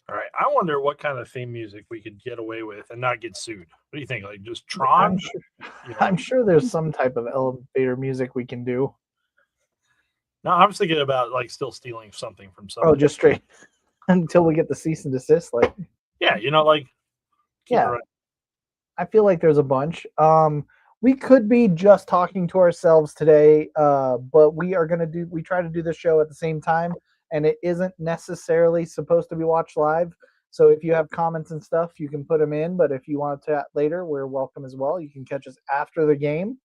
All right. I wonder what kind of theme music we could get away with and not get sued. What do you think? Like just I'm Tron? sure. You I'm know? sure there's some type of elevator music we can do. No, I was thinking about like still stealing something from Oh, somebody. just straight until we get the cease and desist. Like, Yeah, like keep it yeah, right. I feel like there's a bunch. We could be just talking to ourselves today, but we try to do the show at the same time, and it isn't necessarily supposed to be watched live. So if you have comments and stuff, you can put them in. But if you want to chat later, we're welcome as well. You can catch us after the game.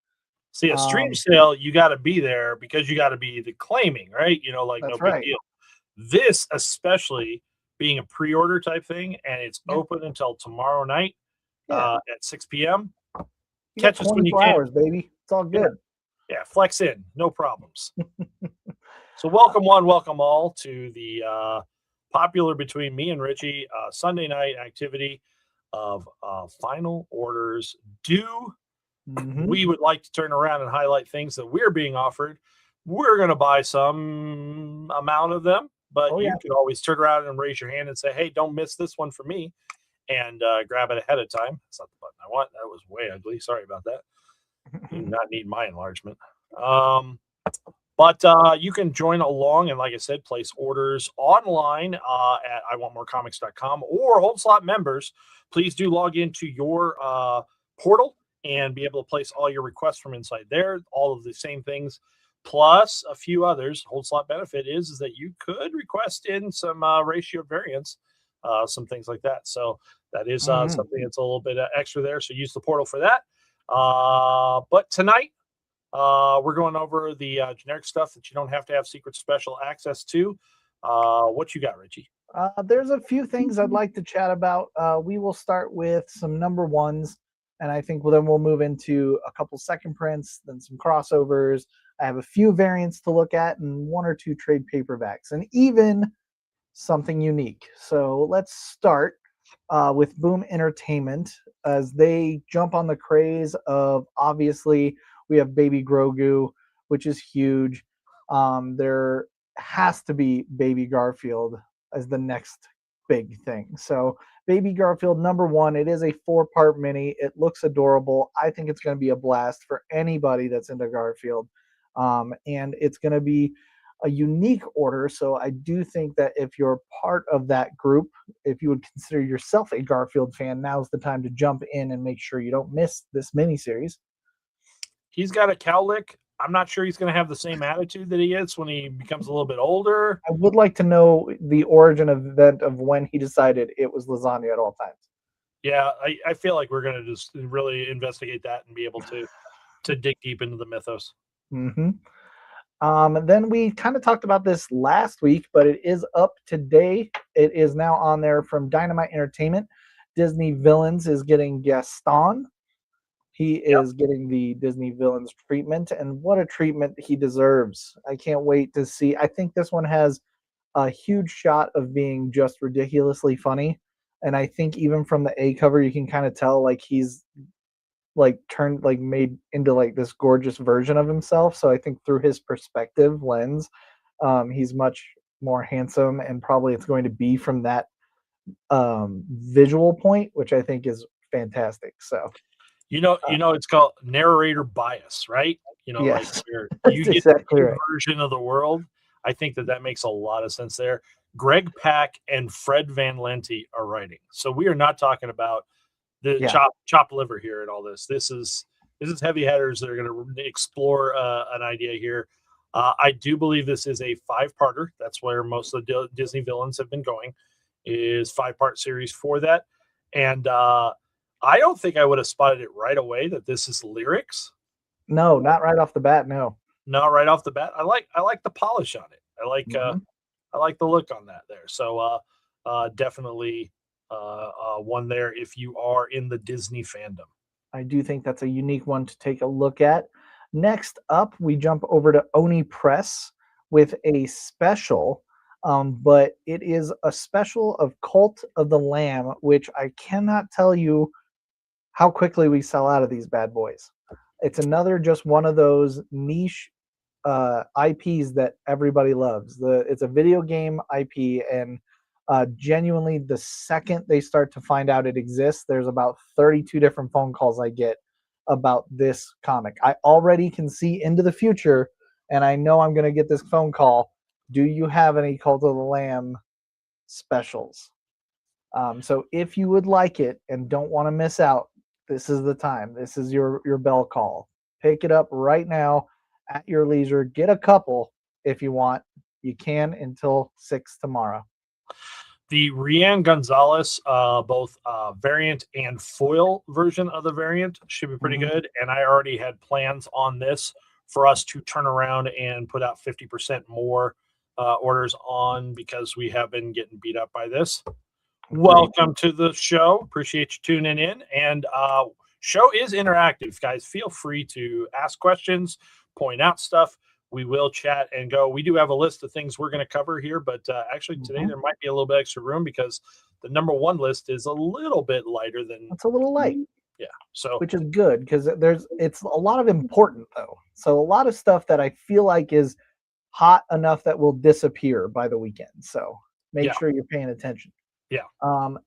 See, a stream Um, sale, you got to be there because you got to be the claiming, right? Like no that's big right. deal. This, especially being a pre-order type thing, and it's Yeah, open until tomorrow night yeah. at 6 p.m. You got Catch us when you 24 can. hours, baby. It's all Yeah, good. yeah, flex in, no problems. So welcome one, welcome all to the popular between me and Richie Sunday night activity of final orders due. Hmm. We would like to turn around and highlight things that we're being offered. We're going to buy some amount of them, but Oh you yeah. could always turn around and raise your hand and say, hey, don't miss this one for me, and grab it ahead of time. That's not the button I want. That was way ugly. Sorry about that. You do not need my enlargement. But you can join along and, like I said, place orders online at iwantmorecomics.com, or Old Slot members. Please do log into your portal and be able to place all your requests from inside there. All of the same things, plus a few others. Old Slot benefit is that you could request in some ratio variants, some things like that. So that is Hmm. something that's a little bit extra there. So use the portal for that. But tonight, we're going over the generic stuff that you don't have to have secret special access to. What you got, Richie? There's a few things I'd like to chat about. We will start with some number ones, and I think then we'll move into a couple second prints, then some crossovers. I have a few variants to look at, and one or two trade paperbacks, and even something unique. So let's start with Boom Entertainment as they jump on the craze of, obviously, we have Baby Grogu, which is huge. There has to be Baby Garfield as the next big thing. So Baby Garfield number one, it is a 4-part mini. It looks adorable. I think it's going to be a blast for anybody that's into Garfield. And it's going to be a unique order. So I do think that if you're part of that group, if you would consider yourself a Garfield fan, now's the time to jump in and make sure you don't miss this miniseries. He's got a cowlick. I'm not sure he's going to have the same attitude that he is when he becomes a little bit older. I would like to know the origin event of when he decided it was lasagna at all times. Yeah, I feel like we're going to just really investigate that and be able to dig deep into the mythos. Mm-hmm. Then we kind of talked about this last week, but it is up today. It is now on there from Dynamite Entertainment. Disney Villains is getting Gaston. He Yep. is getting the Disney Villains treatment, and what a treatment he deserves. I can't wait to see. I think this one has a huge shot of being just ridiculously funny. And I think even from the A cover, you can kind of tell like he's like turned like made into like this gorgeous version of himself. So I think through his perspective lens, he's much more handsome, and probably it's going to be from that visual point, which I think is fantastic. So uh, It's called narrator bias, right? Like yes, where you that's get exactly your right. version of the world. I think that makes a lot of sense there. Greg Pak and Fred Van Lente are writing, so we are not talking about the Yeah. chop liver here and all this. This is heavy headers that are going to explore an idea here. I do believe this is a 5-parter. That's where most of the Disney villains have been going, is 5-part series for that. And I don't think I would have spotted it right away that this is lyrics. No, not right off the bat. No. Not right off the bat. I like the polish on it. Mhm. I like the look on that there. So definitely one there if you are in the Disney fandom. I do think that's a unique one to take a look at. Next up, we jump over to Oni Press with a special, but it is a special of Cult of the Lamb, which I cannot tell you how quickly we sell out of these bad boys. It's another just one of those niche IPs that everybody loves. It's a video game IP, and Genuinely, the second they start to find out it exists, there's about 32 different phone calls I get about this comic. I already can see into the future, and I know I'm going to get this phone call. Do you have any Cult of the Lamb specials? So if you would like it and don't want to miss out, this is the time. This is your bell call. Pick it up right now at your leisure. Get a couple if you want. You can until 6 tomorrow. The Rian Gonzalez, both variant and foil version of the variant should be pretty good. And I already had plans on this for us to turn around and put out 50% more orders on, because we have been getting beat up by this. Welcome to the show. Appreciate you tuning in. And show is interactive, guys. Feel free to ask questions, point out stuff. We will chat and go. We do have a list of things we're going to cover here, but actually today there might be a little bit extra room because the number one list is a little bit lighter than. It's a little light. Yeah. So which is good because it's a lot of important though. So a lot of stuff that I feel like is hot enough that will disappear by the weekend. So make sure you're paying attention. Yeah.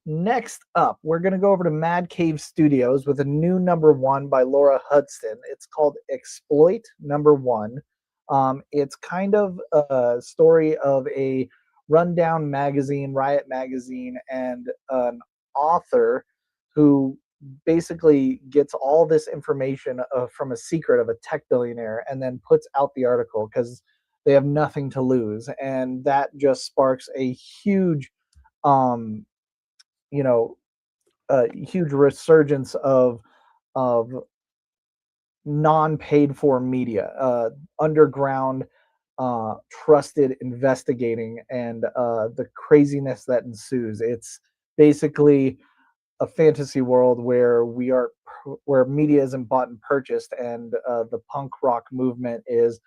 Next up, we're going to go over to Mad Cave Studios with a new number one by Laura Hudson. It's called Exploit Number One. It's kind of a story of a rundown magazine, Riot magazine, and an author who basically gets all this information from a secret of a tech billionaire and then puts out the article because they have nothing to lose. And that just sparks a huge huge resurgence of non-paid for media, underground, trusted investigating, and the craziness that ensues. It's basically a fantasy world where where media isn't bought and purchased, and the punk rock movement is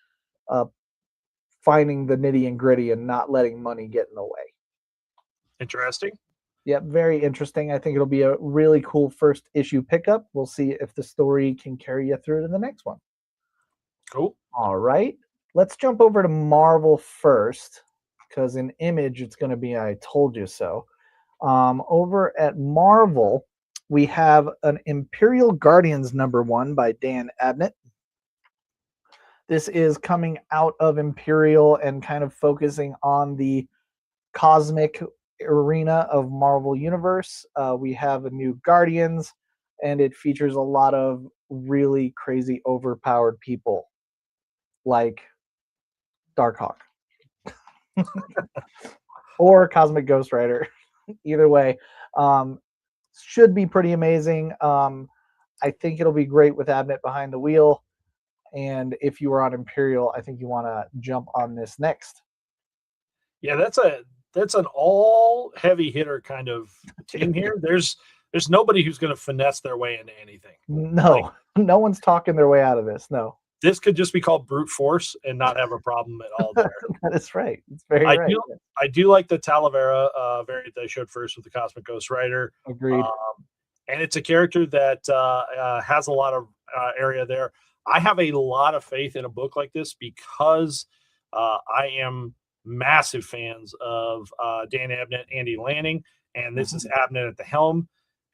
finding the nitty and gritty and not letting money get in the way. Interesting. Yeah, very interesting. I think it'll be a really cool first issue pickup. We'll see if the story can carry you through to the next one. Cool. All right. Let's jump over to Marvel first, because in Image, it's going to be I Told You So. Over at Marvel, we have an Imperial Guardians number one by Dan Abnett. This is coming out of Imperial and kind of focusing on the cosmic arena of Marvel Universe. We have a new Guardians, and it features a lot of really crazy, overpowered people like Darkhawk or Cosmic Ghost Rider. Either way, should be pretty amazing. I think it'll be great with Abnett behind the wheel. And if you were on Imperial, I think you want to jump on this next. Yeah, that's an all heavy hitter kind of team here. There's nobody who's going to finesse their way into anything. No, no one's talking their way out of this. No. This could just be called brute force and not have a problem at all there. That is right. It's very right. I do like the Talavera variant they showed first with the Cosmic Ghost Rider. Agreed. And it's a character that has a lot of area there. I have a lot of faith in a book like this because I am massive fans of Dan Abnett, Andy Lanning, and this is Abnett at the helm.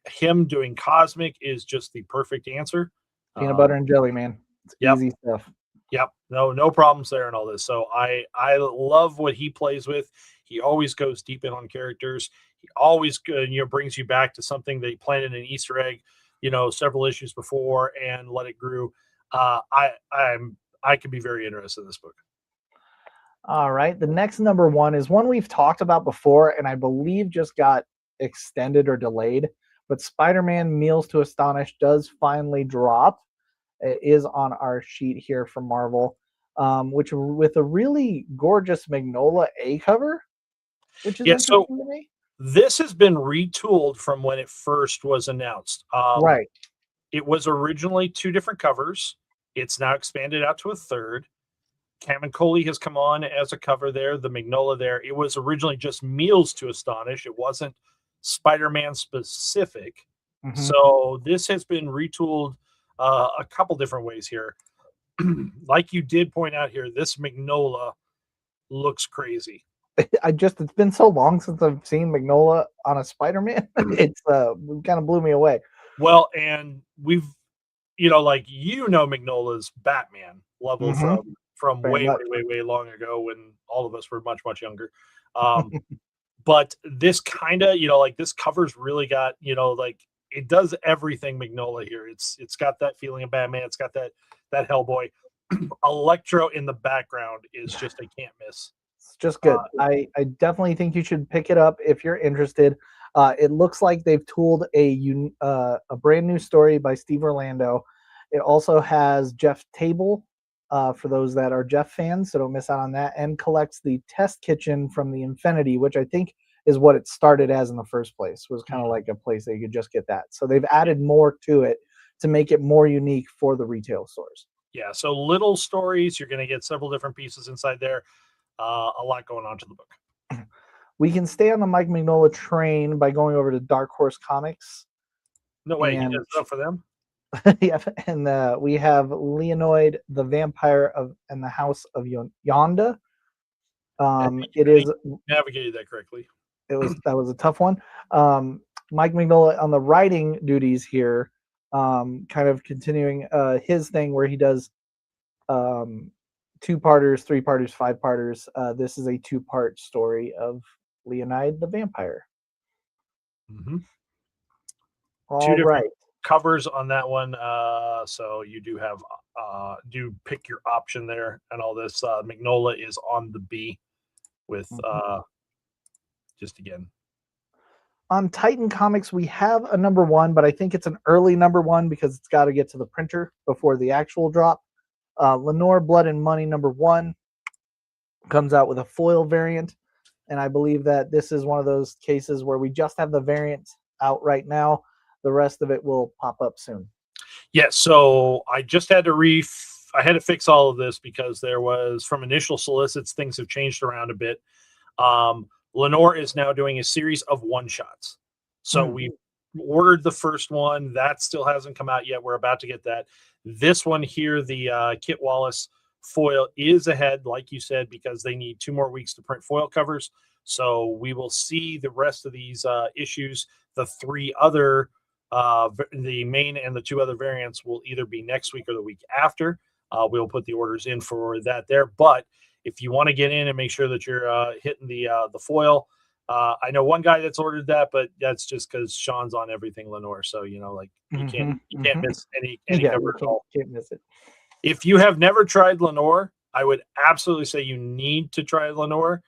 Him doing Cosmic is just the perfect answer. Peanut butter and jelly, man. It's easy stuff. Yep. No problems there and all this. So I love what he plays with. He always goes deep in on characters. He always brings you back to something that he planted an Easter egg, several issues before and let it grow. I could be very interested in this book. All right. The next number one is one we've talked about before, and I believe just got extended or delayed. But Spider-Man Meals to Astonish does finally drop. It is on our sheet here from Marvel, which with a really gorgeous Magnola A cover, which is interesting to me. This has been retooled from when it first was announced. Right. It was originally 2 different covers. It's now expanded out to a third. Cameron has come on as a cover there, the Magnola there. It was originally just Meals to Astonish. It wasn't Spider-Man specific. Mm-hmm. So this has been retooled a couple different ways here. Like you did point out here, this Magnola looks crazy. it's been so long since I've seen Mignola on a Spider-Man. It's kind of blew me away. Well, and we've, like, Mignola's Batman level from Very way, much. way, way, way long ago when all of us were much, much younger. But this kind of, like, this cover's really got, like, it does everything Mignola here. It's got that feeling of Batman. It's got that Hellboy. Electro in the background is just a can't miss. It's just good. I definitely think you should pick it up if you're interested. It looks like they've tooled a brand new story by Steve Orlando. It also has Jeff Table, for those that are Jeff fans, so don't miss out on that, and collects the test kitchen from the Infinity, which I think is what it started as in the first place, was kind of like a place that you could just get that. So they've added more to it to make it more unique for the retail stores. Yeah, so little stories. You're going to get several different pieces inside there. A lot going on to the book. We can stay on the Mike Mignola train by going over to Dark Horse Comics. No way, he does stuff for them. Yeah, and we have Leonoid, the Vampire and the House of Yonda. It is navigated that correctly. That was a tough one. Mike Mignola on the writing duties here, kind of continuing his thing where he does 2-parters, 3-parters, 5-parters. This is a 2-part story of Leonide the Vampire. Mm-hmm. All right. Covers on that one. So you do have do pick your option there and all this. Mignola is on the B with just again. On Titan Comics, we have a number 1, but I think it's an early number 1 because it's got to get to the printer before the actual drop. Lenore Blood and Money number 1 comes out with a foil variant, and I believe that this is one of those cases where we just have the variant out right now. The rest of it will pop up soon. Yeah, so I just had to I had to fix all of this because there was, from initial solicits, things have changed around a bit. Lenore is now doing a series of one-shots. So we ordered the first one. That still hasn't come out yet. We're about to get that. This one here, the Kit Wallace foil, is ahead, like you said, because they need 2 more weeks to print foil covers. So we will see the rest of these issues. The 3 other, the main and the 2 other variants will either be next week or the week after. We'll put the orders in for that there. But if you want to get in and make sure that you're hitting the foil, I know one guy that's ordered that, but that's just because Sean's on everything Lenore. So, like, you can't miss any cover at all. Can't miss it. If you have never tried Lenore, I would absolutely say you need to try Lenore.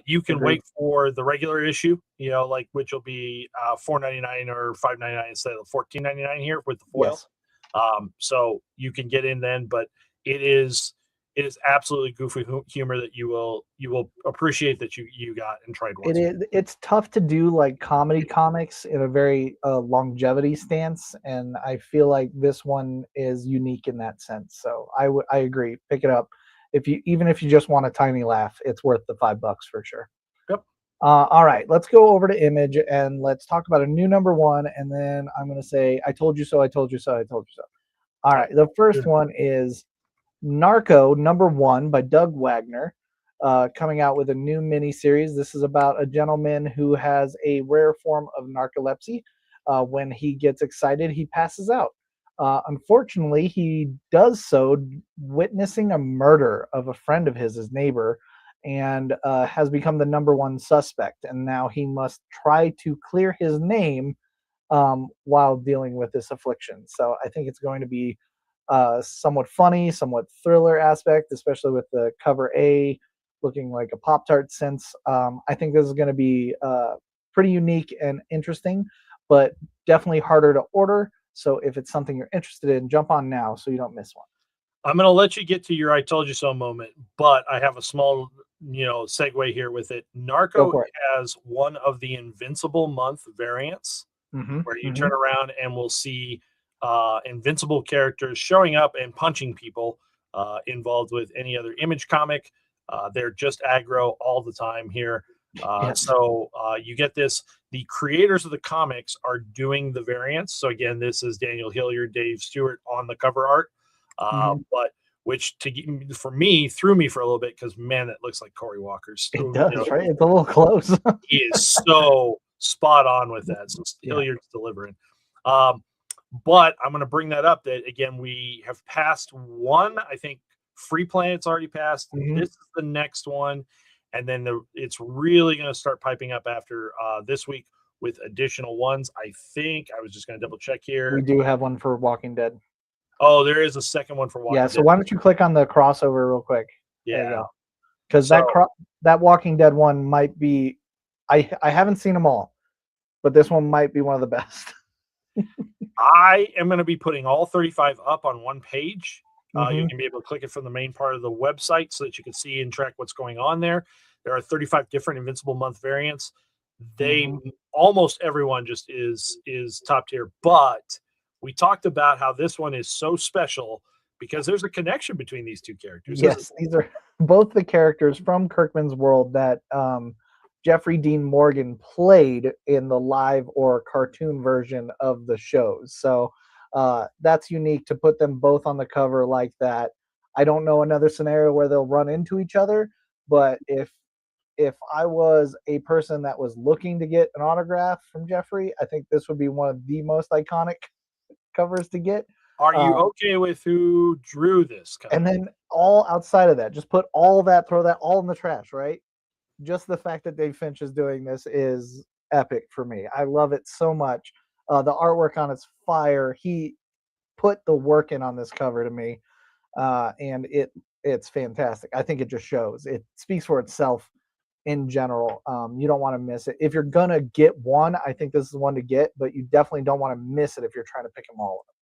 You can wait for the regular issue, which will be $4.99 or $5.99 instead of $14.99 here with the foil. Yes. So you can get in then, but it is absolutely goofy humor that you will appreciate that you got and tried once. It's tough to do like comedy comics in a very longevity stance, and I feel like this one is unique in that sense. So I agree. Pick it up. Even if you just want a tiny laugh, it's worth the $5 for sure. Yep. All right, let's go over to Image and let's talk about a new number 1, and then I'm going to say, I told you so, I told you so, I told you so. All right, the first one is Narco number 1 by Doug Wagner, coming out with a new miniseries. This is about a gentleman who has a rare form of narcolepsy. When he gets excited, he passes out. Unfortunately, he does so witnessing a murder of a friend of his neighbor, and has become the number 1 suspect. And now he must try to clear his name while dealing with this affliction. So I think it's going to be somewhat funny, somewhat thriller aspect, especially with the cover A looking like a Pop-Tart sense. I think this is going to be pretty unique and interesting, but definitely harder to order. So if it's something you're interested in, jump on now so you don't miss one. I'm going to let you get to your I told you so moment, but I have a small, segue here with it. Narco has one of the Invincible Month variants where you turn around and we'll see Invincible characters showing up and punching people involved with any other Image comic. They're just aggro all the time here. So you get this. The creators of the comics are doing the variants. So again, this is Daniel Hilliard, Dave Stewart on the cover art. But which for me threw me for a little bit because man, it looks like Corey Walker's. It does, right? It's a little close. He is so spot on with that. So Hilliard's delivering. But I'm going to bring that up that again, we have passed one. I think Free Planet's already passed. This is the next one. And then it's really going to start piping up after this week with additional ones. I think I was just going to double check here. We do have one for Walking Dead. Oh, there is a second one for Walking Dead. Yeah, so why don't you click on the crossover real quick? Yeah. Because that Walking Dead one might be, I haven't seen them all, but this one might be one of the best. I am going to be putting all 35 up on one page. You can be able to click it from the main part of the website so that you can see and track what's going on there. There are 35 different Invincible Month variants. They almost everyone just is top tier, but we talked about how this one is so special because there's a connection between these two characters. Yes, these are both the characters from Kirkman's world that Jeffrey Dean Morgan played in the live or cartoon version of the shows. So that's unique to put them both on the cover like that. I don't know another scenario where they'll run into each other, but if I was a person that was looking to get an autograph from Jeffrey, I think this would be one of the most iconic covers to get. Are you okay with who drew this cover? And then all outside of that, just put all that, throw that all in the trash, right? Just the fact that Dave Finch is doing this is epic for me. I love it so much. The artwork on it's fire. He put the work in on this cover to me, and it's fantastic. I think it just shows. It speaks for itself in general. You don't want to miss it. If you're going to get one, I think this is one to get, but you definitely don't want to miss it if you're trying to pick them all up.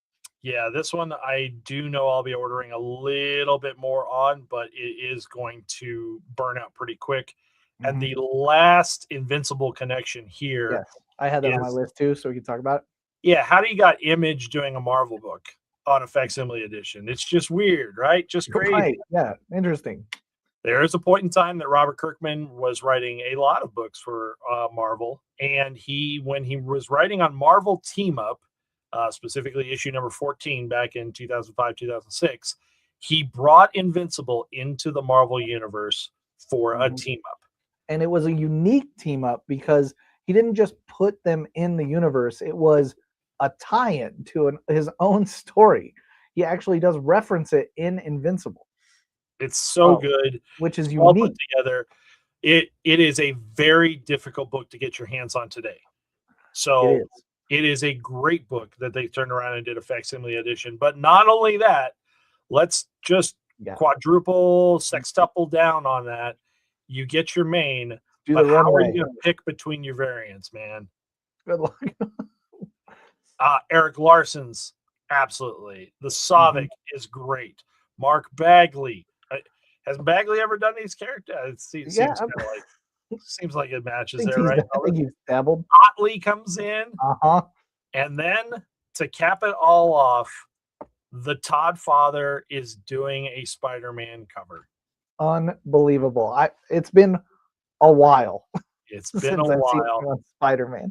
Yeah, this one I do know I'll be ordering a little bit more on, but it is going to burn out pretty quick. And the last Invincible connection here. Yes, I had that on my list too, so we can talk about it. Yeah, how do you got Image doing a Marvel book on a facsimile edition? It's just weird, right? Just crazy. Right. Yeah, interesting. There is a point in time that Robert Kirkman was writing a lot of books for Marvel, and when he was writing on Marvel Team Up, specifically issue number 14 back in 2005, 2006, he brought Invincible into the Marvel Universe for a team up. And it was a unique team up because he didn't just put them in the universe. It was a tie-in to his own story. He actually does reference it in Invincible. It's so good. Which is well unique. Put together. It is a very difficult book to get your hands on today. So it is a great book that they turned around and did a facsimile edition. But not only that, let's just quadruple, sextuple down on that. You get your main, but how are you going to pick between your variants, man? Good luck. Eric Larson's absolutely. The Savick is great. Mark Bagley. Has Bagley ever done these characters? It seems like it matches there, right? I think he's dabbled. Otley comes in. And then to cap it all off, the Todd father is doing a Spider-Man cover. Unbelievable. It's been a while. It's been a while. Spider-Man.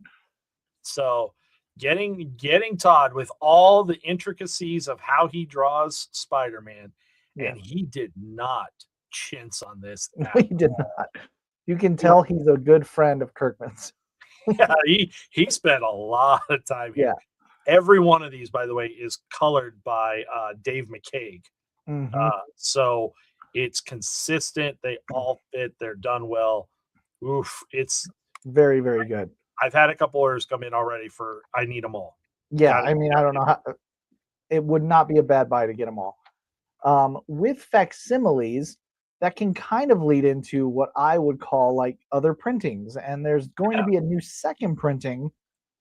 So getting Todd with all the intricacies of how he draws Spider-Man, and he did not chintz on this. He did not. You can tell he's a good friend of Kirkman's. Yeah, he spent a lot of time here. Every one of these, by the way, is colored by Dave McCaig. So it's consistent. They all fit. They're done well. Oof. It's very, very good. I've had a couple orders come in already for I need them all. Yeah, I mean, I don't know how it would not be a bad buy to get them all. With facsimiles, that can kind of lead into what I would call like other printings. And there's going to be a new second printing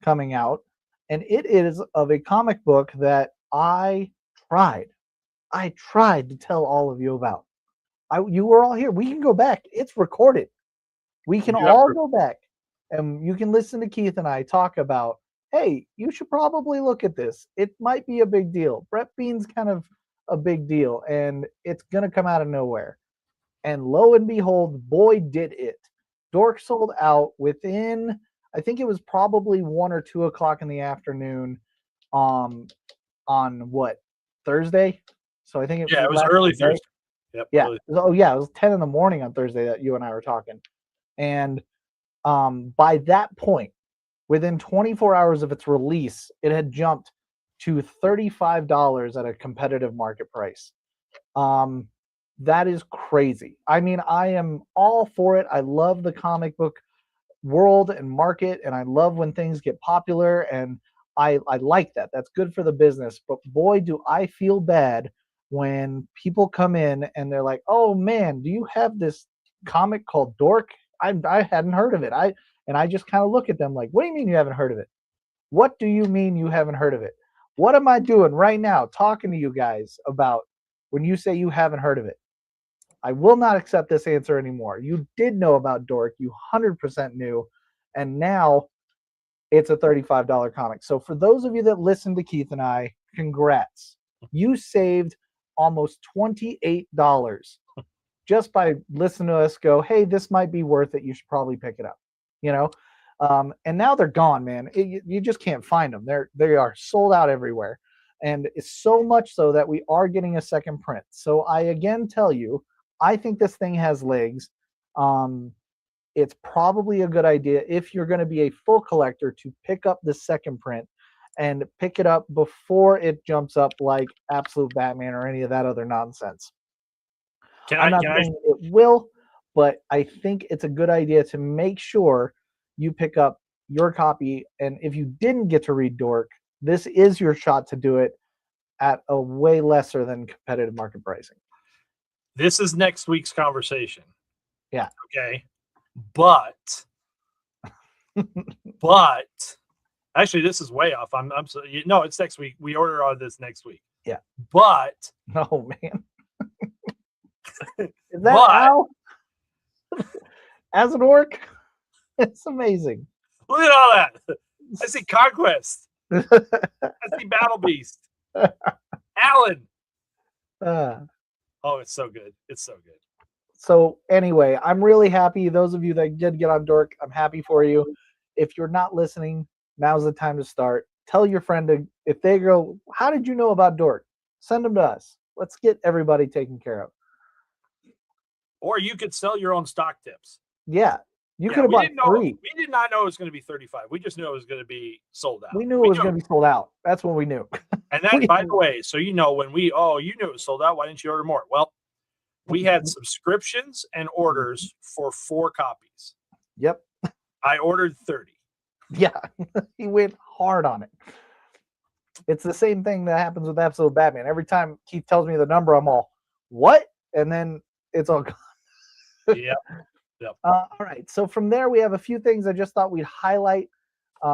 coming out. And it is of a comic book that I tried to tell all of you about. You were all here. We can go back. It's recorded. We can all go back. And you can listen to Keith and I talk about, hey, you should probably look at this. It might be a big deal. Brett Bean's kind of a big deal, and it's going to come out of nowhere. And lo and behold, boy, did it. Dork sold out within, I think it was probably 1 or 2 o'clock in the afternoon on what, Thursday? So I think Yeah, it was last early Thursday. Thursday. Yep. Yeah. Early. Oh yeah, it was 10 in the morning on Thursday that you and I were talking. And by that point, within 24 hours of its release, it had jumped to $35 at a competitive market price. That is crazy. I mean, I am all for it. I love the comic book world and market, and I love when things get popular, and I like that. That's good for the business. But boy, do I feel bad when people come in and they're like, "Oh man, do you have this comic called Dork? I hadn't heard of it." I just kind of look at them like, "What do you mean you haven't heard of it? What do you mean you haven't heard of it? What am I doing right now talking to you guys about when you say you haven't heard of it?" I will not accept this answer anymore. You did know about Dork. You 100% knew. And now it's a $35 comic. So for those of you that listen to Keith and I, congrats. You saved almost $28 just by listening to us go, hey, this might be worth it. You should probably pick it up. You know? And now they're gone, man. You just can't find them. They are sold out everywhere. And it's so much so that we are getting a second print. So I again tell you, I think this thing has legs. It's probably a good idea if you're going to be a full collector to pick up the second print and pick it up before it jumps up like Absolute Batman or any of that other nonsense. I'm not saying it will, but I think it's a good idea to make sure you pick up your copy. And if you didn't get to read Dork, this is your shot to do it at a way lesser than competitive market pricing. This is next week's conversation. Yeah. Okay. But actually, this is way off. I'm so, no, it's next week. We order all this next week. Yeah. But oh man. Is that how? As an orc? It's amazing. Look at all that. I see Conquest. I see Battle Beast. Alan. Oh, it's so good. It's so good. So anyway, I'm really happy. Those of you that did get on Dork, I'm happy for you. If you're not listening, now's the time to start. Tell your friend to, if they go, how did you know about Dork? Send them to us. Let's get everybody taken care of. Or you could sell your own stock tips. Yeah. You could have bought 3. We did not know it was going to be 35. We just knew it was going to be sold out. We knew it was going to be sold out. That's what we knew. And that, by the way, so you know, when you knew it was sold out, why didn't you order more? Well, we had subscriptions and orders for 4 copies. Yep. I ordered 30. Yeah. He went hard on it. It's the same thing that happens with Absolute Batman. Every time Keith tells me the number, I'm all, what? And then it's all gone. Yeah. Yep. All right. So from there, we have a few things I just thought we'd highlight.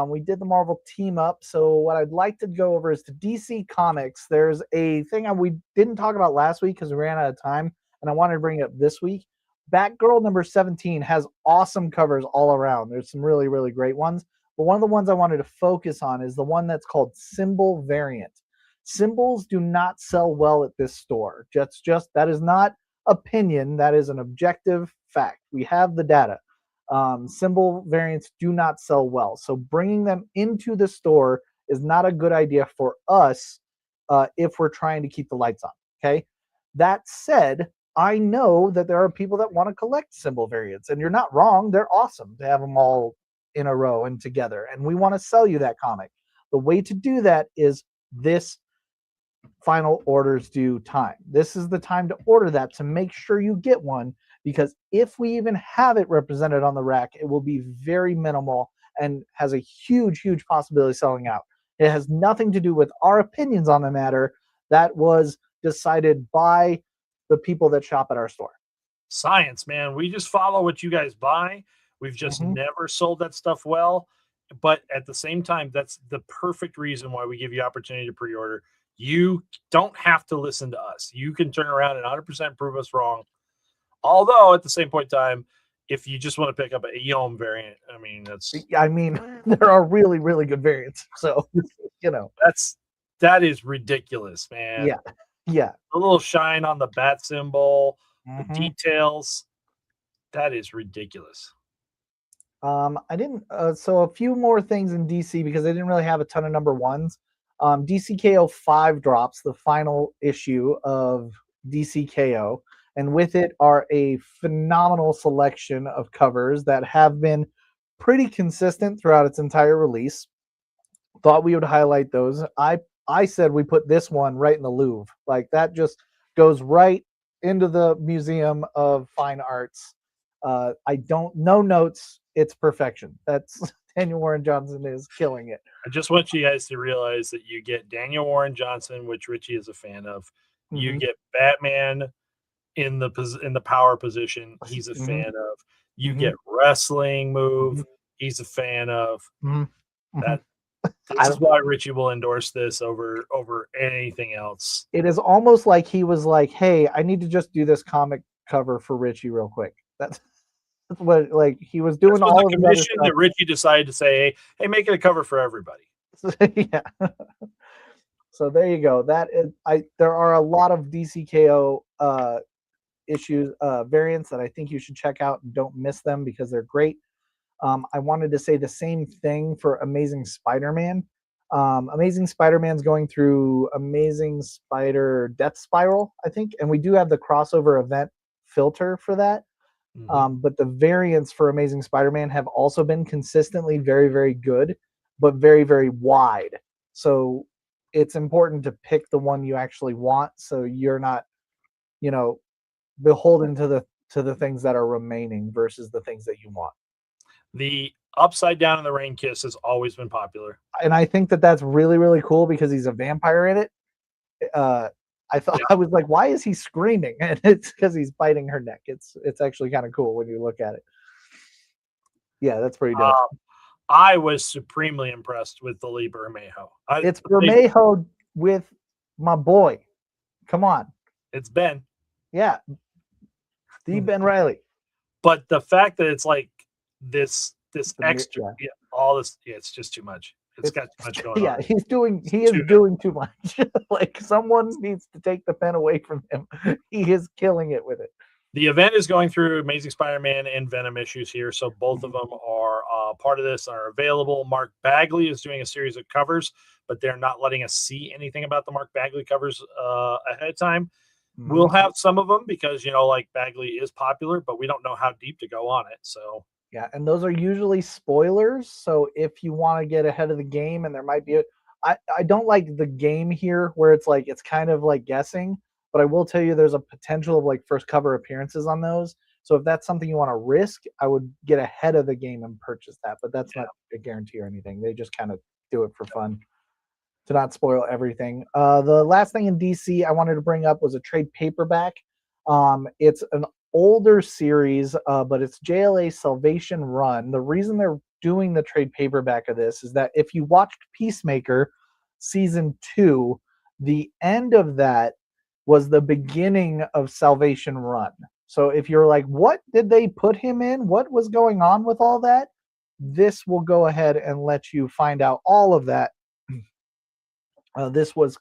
We did the Marvel team up. So what I'd like to go over is to DC Comics. There's a thing we didn't talk about last week because we ran out of time, and I wanted to bring it up this week. Batgirl number 17 has awesome covers all around. There's some really, really great ones. But one of the ones I wanted to focus on is the one that's called Symbol Variant. Symbols do not sell well at this store. Just that is not opinion. That is an objective fact. We have the data. Symbol variants do not sell well. So bringing them into the store is not a good idea for us if we're trying to keep the lights on. Okay. That said, I know that there are people that want to collect symbol variants, and you're not wrong. They're awesome to have them all in a row and together. And we want to sell you that comic. The way to do that is this final orders due time. This is the time to order that to make sure you get one, because if we even have it represented on the rack, it will be very minimal and has a huge, huge possibility of selling out. It has nothing to do with our opinions on the matter. That was decided by the people that shop at our store. Science, man. We just follow what you guys buy. We've just never sold that stuff well. But at the same time, that's the perfect reason why we give you opportunity to pre-order. You don't have to listen to us. You can turn around and 100% prove us wrong. Although at the same point in time, if you just want to pick up a Yom variant, there are really, really good variants. So, that is ridiculous, man. Yeah. Yeah. A little shine on the bat symbol, the details. That is ridiculous. So a few more things in DC because they didn't really have a ton of number ones. DCKO 5 drops, the final issue of DCKO, and with it are a phenomenal selection of covers that have been pretty consistent throughout its entire release. Thought we would highlight those. I said we put this one right in the Louvre. Like, that just goes right into the Museum of Fine Arts. No notes. It's perfection. That's Daniel Warren Johnson is killing it. I just want you guys to realize that you get Daniel Warren Johnson, which Richie is a fan of. You Mhm. get Batman in the power position. He's a fan of. You get wrestling move. He's a fan of. That this is why Richie will endorse this over anything else. It is almost like he was like, "Hey, I need to just do this comic cover for Richie real quick." That's what, like, he was doing all of the commission that Richie decided to say, "Hey, make it a cover for everybody." Yeah. So there you go. That is, there are a lot of DCKO issues, variants that I think you should check out and don't miss them because they're great. I wanted to say the same thing for Amazing Spider-Man. Amazing Spider-Man's going through Amazing Spider Death Spiral, I think, and we do have the crossover event filter for that. But the variants for Amazing Spider-Man have also been consistently very, very good, but very, very wide. So it's important to pick the one you actually want, so you're not, beholden to the things that are remaining versus the things that you want. The Upside Down in the Rain Kiss has always been popular, and I think that that's really, really cool because he's a vampire in it. I thought, I was like, why is he screaming? And it's because he's biting her neck. It's actually kind of cool when you look at it. Yeah, that's pretty dope. I was supremely impressed with the Lee Bermejo. It's Bermejo with my boy. Come on. It's Ben. Yeah. The Ben Reilly. But the fact that it's like this extra, all this, it's just too much. It's got too much going on. Yeah, he is doing too much. Like, someone needs to take the pen away from him. He is killing it with it. The event is going through Amazing Spider-Man and Venom issues here, so both of them are part of this, are available. Mark Bagley is doing a series of covers, but they're not letting us see anything about the Mark Bagley covers ahead of time. We'll have some of them because, like, Bagley is popular, but we don't know how deep to go on it. So yeah, and those are usually spoilers. So if you want to get ahead of the game, and there might be I don't like the game here where it's like, it's kind of like guessing, but I will tell you there's a potential of like first cover appearances on those. So if that's something you want to risk, I would get ahead of the game and purchase that. But that's not a guarantee or anything. They just kind of do it for fun to not spoil everything. The last thing in DC I wanted to bring up was a trade paperback. It's an older series, but it's JLA Salvation Run. The reason they're doing the trade paperback of this is that if you watched Peacemaker season 2, the end of that was the beginning of Salvation Run. So if you're like, what did they put him in? What was going on with all that? This will go ahead and let you find out all of that. This was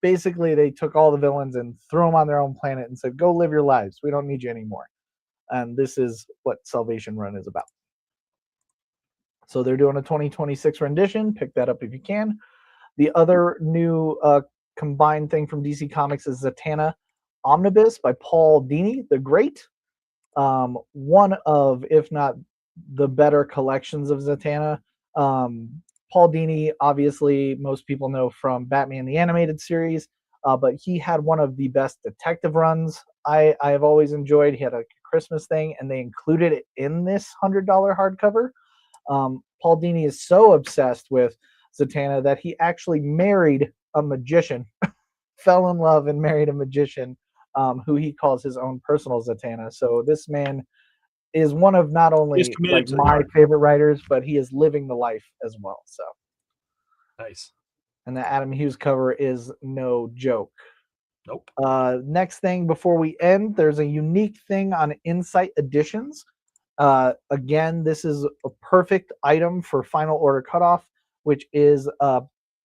basically, they took all the villains and threw them on their own planet and said, go live your lives. We don't need you anymore. And this is what Salvation Run is about. So they're doing a 2026 rendition. Pick that up if you can. The other new combined thing from DC Comics is Zatanna Omnibus by Paul Dini the Great. One of, if not the better collections of Zatanna. Paul Dini, obviously, most people know from Batman the Animated Series, but he had one of the best detective runs I have always enjoyed. He had a Christmas thing, and they included it in this $100 hardcover. Paul Dini is so obsessed with Zatanna that he actually married a magician, fell in love and married a magician who he calls his own personal Zatanna. So this man is one of not only like my favorite writers, but he is living the life as well. So nice. And the Adam Hughes cover is no joke. Nope. Next thing before we end, there's a unique thing on Insight Editions. Again, this is a perfect item for final order cutoff, which is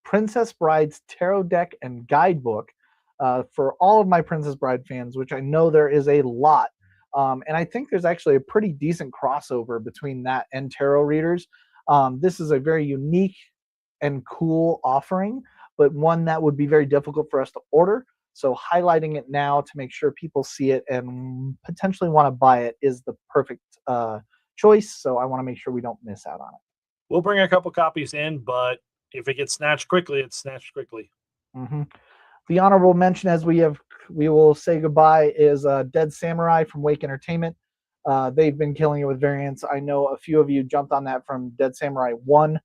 Princess Bride's tarot deck and guidebook for all of my Princess Bride fans, which I know there is a lot. And I think there's actually a pretty decent crossover between that and tarot readers. This is a very unique and cool offering, but one that would be very difficult for us to order. So highlighting it now to make sure people see it and potentially want to buy it is the perfect choice. So I want to make sure we don't miss out on it. We'll bring a couple copies in, but if it gets snatched quickly, it's snatched quickly. Mm-hmm. The honorable mention, as we will say goodbye, is Dead Samurai from Wake Entertainment. They've been killing it with variants. I know a few of you jumped on that from Dead Samurai 1,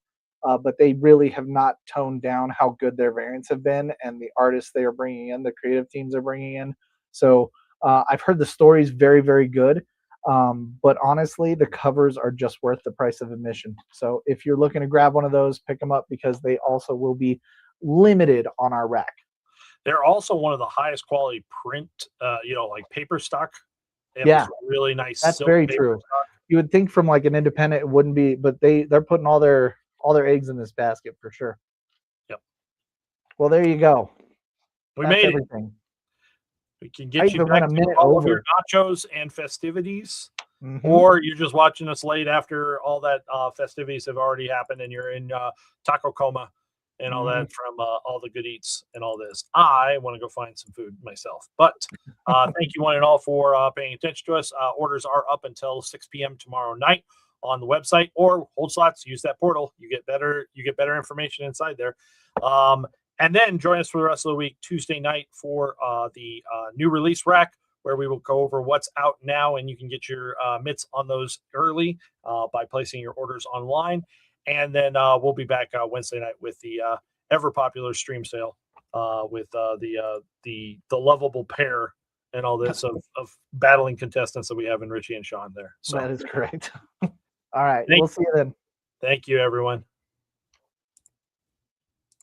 but they really have not toned down how good their variants have been and the artists they are bringing in, the creative teams they're bringing in. So I've heard the stories very, very good. But honestly, the covers are just worth the price of admission. So if you're looking to grab one of those, pick them up because they also will be limited on our rack. They're also one of the highest quality print, like paper stock. Yeah, really nice. that's very true. Stock. You would think from like an independent it wouldn't be, but they're putting all their eggs in this basket for sure. Yep. Well, there you go. We made everything. We can get you back to all of your nachos and festivities, or you're just watching us late after all that festivities have already happened and you're in taco coma and all that from all the good eats and all this. I want to go find some food myself. But thank you one and all for paying attention to us. Orders are up until 6 p.m. tomorrow night on the website, or hold slots. Use that portal. You get better information inside there. And then join us for the rest of the week, Tuesday night, for the new release rack, where we will go over what's out now, and you can get your mitts on those early by placing your orders online. And then we'll be back Wednesday night with the ever popular stream sale with the lovable pair and all this of battling contestants that we have in Richie and Sean there. So that is correct. All right, we'll see you then. Thank you, everyone.